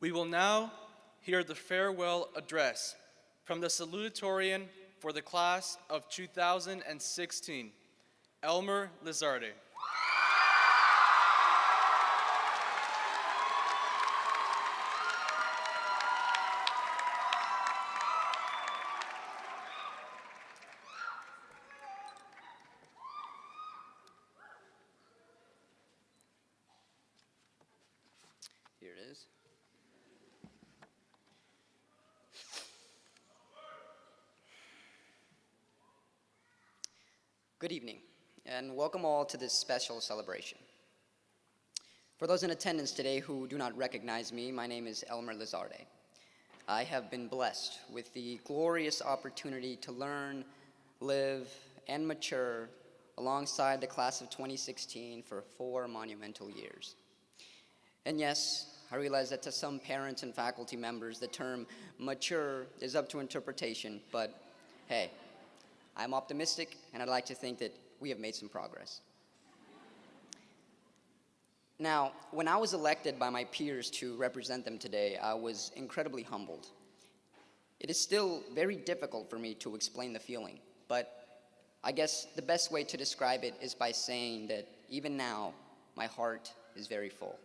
We will now hear the farewell address from the Salutatorian for the class of 2016, Elmer Lizarde. Here it is. Good evening, and welcome all to this special celebration. For those in attendance today who do not recognize me, my name is Elmer Lizarde. I have been blessed with the glorious opportunity to learn, live, and mature alongside the class of 2016 for 4 monumental years. And yes, I realize that to some parents and faculty members, the term mature is up to interpretation, but hey, I'm optimistic, and I'd like to think that we have made some progress. Now, when I was elected by my peers to represent them today, I was incredibly humbled. It is still very difficult for me to explain the feeling, but I guess the best way to describe it is by saying that even now, my heart is very full.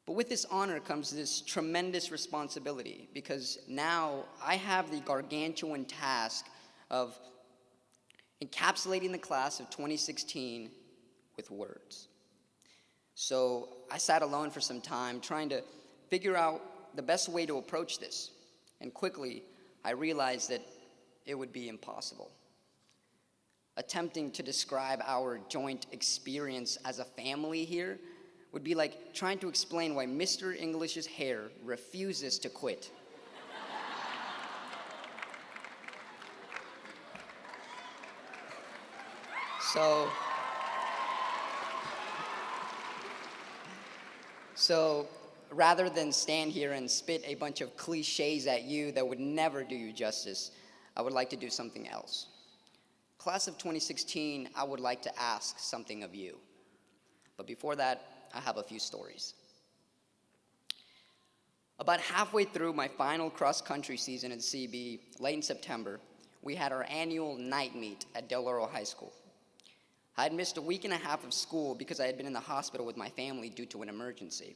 But with this honor comes this tremendous responsibility, because now I have the gargantuan task of encapsulating the class of 2016 with words. So I sat alone for some time trying to figure out the best way to approach this, and quickly I realized that it would be impossible. Attempting to describe our joint experience as a family here would be like trying to explain why Mr. English's hair refuses to quit. So rather than stand here and spit a bunch of cliches at you that would never do you justice, I would like to do something else. Class of 2016, I would like to ask something of you. But before that, I have a few stories. About halfway through my final cross-country season at CB, late in September, we had our annual night meet at Del Oro High School. I had missed a week and a half of school because I had been in the hospital with my family due to an emergency,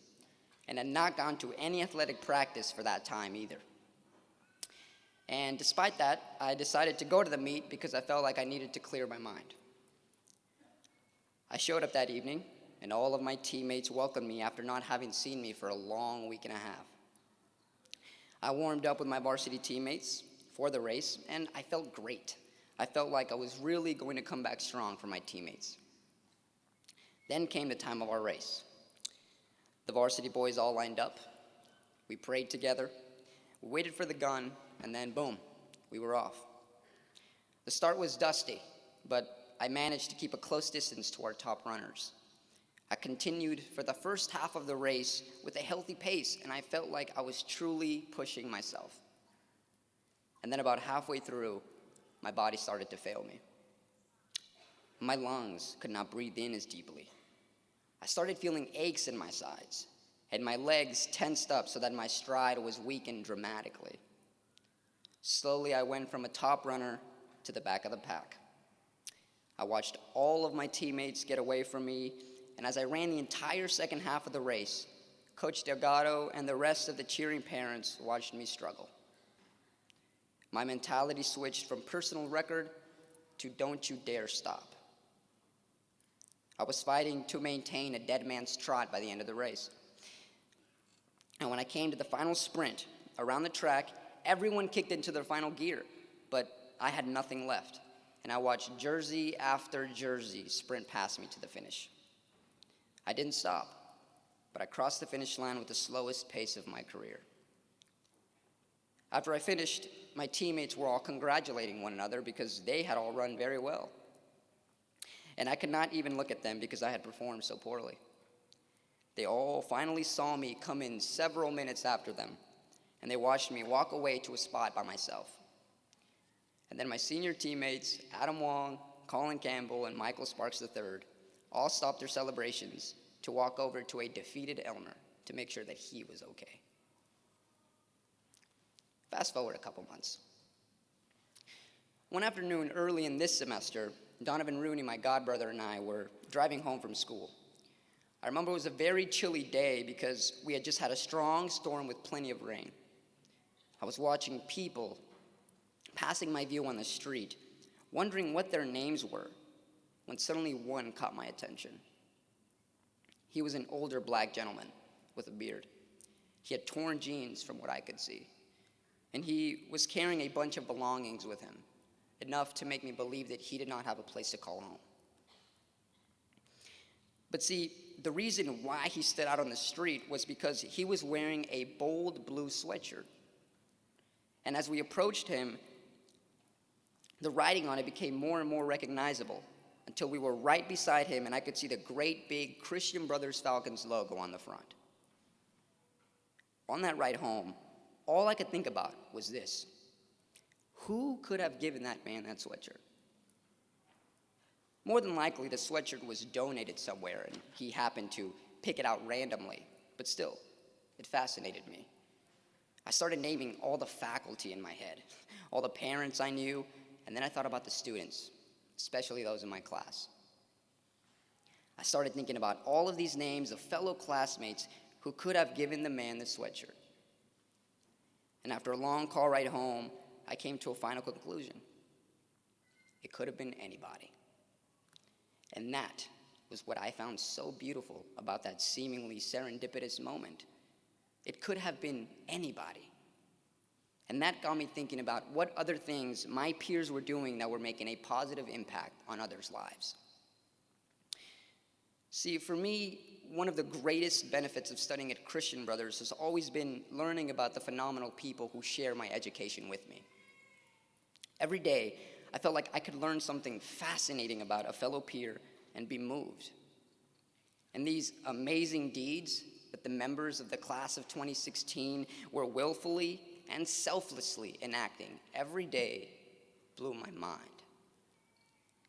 and had not gone to any athletic practice for that time either. And despite that, I decided to go to the meet because I felt like I needed to clear my mind. I showed up that evening, and all of my teammates welcomed me after not having seen me for a long week and a half. I warmed up with my varsity teammates for the race, and I felt great. I felt like I was really going to come back strong for my teammates. Then came the time of our race. The varsity boys all lined up. We prayed together. We waited for the gun, and then boom, we were off. The start was dusty, but I managed to keep a close distance to our top runners. I continued for the first half of the race with a healthy pace, and I felt like I was truly pushing myself. And then about halfway through, my body started to fail me. My lungs could not breathe in as deeply. I started feeling aches in my sides, and my legs tensed up so that my stride was weakened dramatically. Slowly, I went from a top runner to the back of the pack. I watched all of my teammates get away from me, and as I ran the entire second half of the race, Coach Delgado and the rest of the cheering parents watched me struggle. My mentality switched from personal record to don't you dare stop. I was fighting to maintain a dead man's trot by the end of the race. And when I came to the final sprint around the track, everyone kicked into their final gear, but I had nothing left, and I watched jersey after jersey sprint past me to the finish. I didn't stop, but I crossed the finish line with the slowest pace of my career. After I finished, my teammates were all congratulating one another because they had all run very well. And I could not even look at them because I had performed so poorly. They all finally saw me come in several minutes after them, and they watched me walk away to a spot by myself. And then my senior teammates, Adam Wong, Colin Campbell, and Michael Sparks III, all stopped their celebrations to walk over to a defeated Elmer to make sure that he was okay. Fast forward a couple months. One afternoon early in this semester, Donovan Rooney, my godbrother, and I were driving home from school. I remember it was a very chilly day because we had just had a strong storm with plenty of rain. I was watching people passing my view on the street, wondering what their names were, when suddenly one caught my attention. He was an older black gentleman with a beard. He had torn jeans from what I could see, and he was carrying a bunch of belongings with him, enough to make me believe that he did not have a place to call home. But see, the reason why he stood out on the street was because he was wearing a bold blue sweatshirt. And as we approached him, the writing on it became more and more recognizable until we were right beside him and I could see the great big Christian Brothers Falcons logo on the front. On that ride home, all I could think about was this: who could have given that man that sweatshirt? More than likely, the sweatshirt was donated somewhere and he happened to pick it out randomly, but still, it fascinated me. I started naming all the faculty in my head, all the parents I knew, and then I thought about the students, especially those in my class. I started thinking about all of these names of fellow classmates who could have given the man the sweatshirt. And after a long car ride home, I came to a final conclusion. It could have been anybody. And that was what I found so beautiful about that seemingly serendipitous moment. It could have been anybody. And that got me thinking about what other things my peers were doing that were making a positive impact on others' lives. See, for me, one of the greatest benefits of studying at Christian Brothers has always been learning about the phenomenal people who share my education with me. Every day, I felt like I could learn something fascinating about a fellow peer and be moved. And these amazing deeds that the members of the class of 2016 were willfully and selflessly enacting every day blew my mind.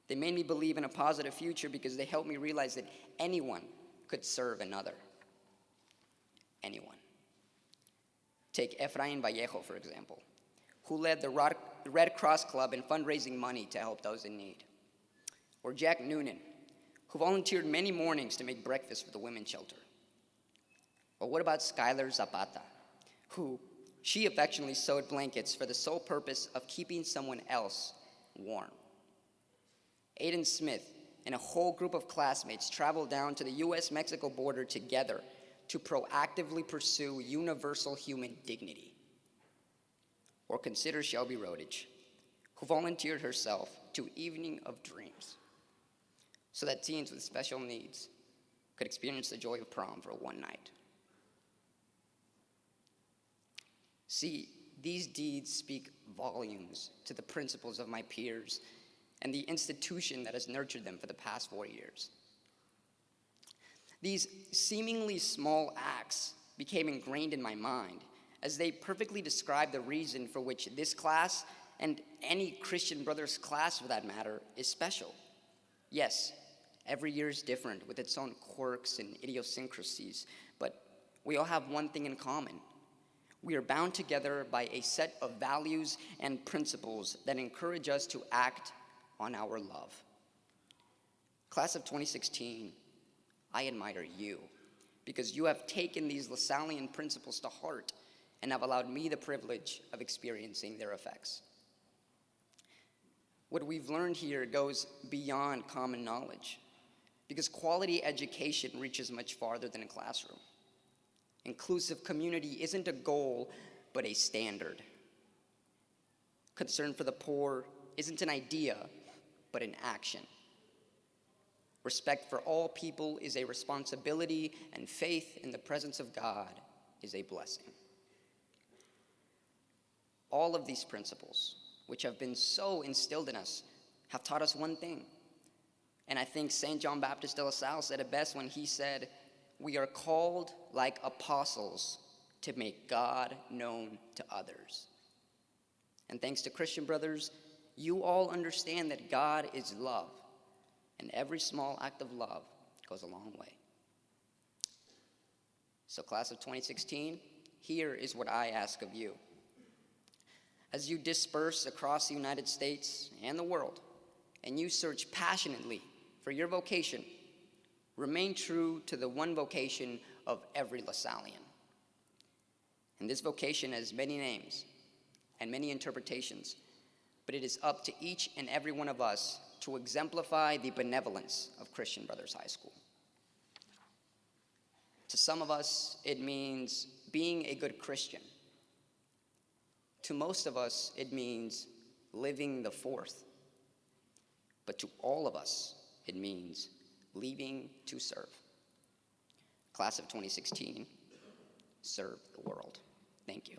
They made me believe in a positive future because they helped me realize that anyone could serve another. Anyone. Take Efrain Vallejo, for example, who led the Red Cross Club in fundraising money to help those in need. Or Jack Noonan, who volunteered many mornings to make breakfast for the women's shelter. Or what about Skylar Zapata, who she affectionately sewed blankets for the sole purpose of keeping someone else warm. Aiden Smith and a whole group of classmates traveled down to the US-Mexico border together to proactively pursue universal human dignity. Or consider Shelby Rodich, who volunteered herself to Evening of Dreams so that teens with special needs could experience the joy of prom for one night. See, these deeds speak volumes to the principles of my peers and the institution that has nurtured them for the past 4 years. These seemingly small acts became ingrained in my mind as they perfectly describe the reason for which this class, and any Christian Brothers class for that matter, is special. Yes, every year is different with its own quirks and idiosyncrasies, but we all have one thing in common. We are bound together by a set of values and principles that encourage us to act on our love. Class of 2016, I admire you because you have taken these Lassallean principles to heart and have allowed me the privilege of experiencing their effects. What we've learned here goes beyond common knowledge because quality education reaches much farther than a classroom. Inclusive community isn't a goal, but a standard. Concern for the poor isn't an idea, but an action. Respect for all people is a responsibility, and faith in the presence of God is a blessing. All of these principles, which have been so instilled in us, have taught us one thing. And I think St. John Baptist de La Salle said it best when he said, "We are called like apostles to make God known to others." And thanks to Christian Brothers, you all understand that God is love, and every small act of love goes a long way. So class of 2016, here is what I ask of you. As you disperse across the United States and the world, and you search passionately for your vocation, remain true to the one vocation of every LaSallian. And this vocation has many names and many interpretations, but it is up to each and every one of us to exemplify the benevolence of Christian Brothers High School. To some of us, it means being a good Christian. To most of us, it means living the fourth. But to all of us, it means leaving to serve. Class of 2016, serve the world. Thank you.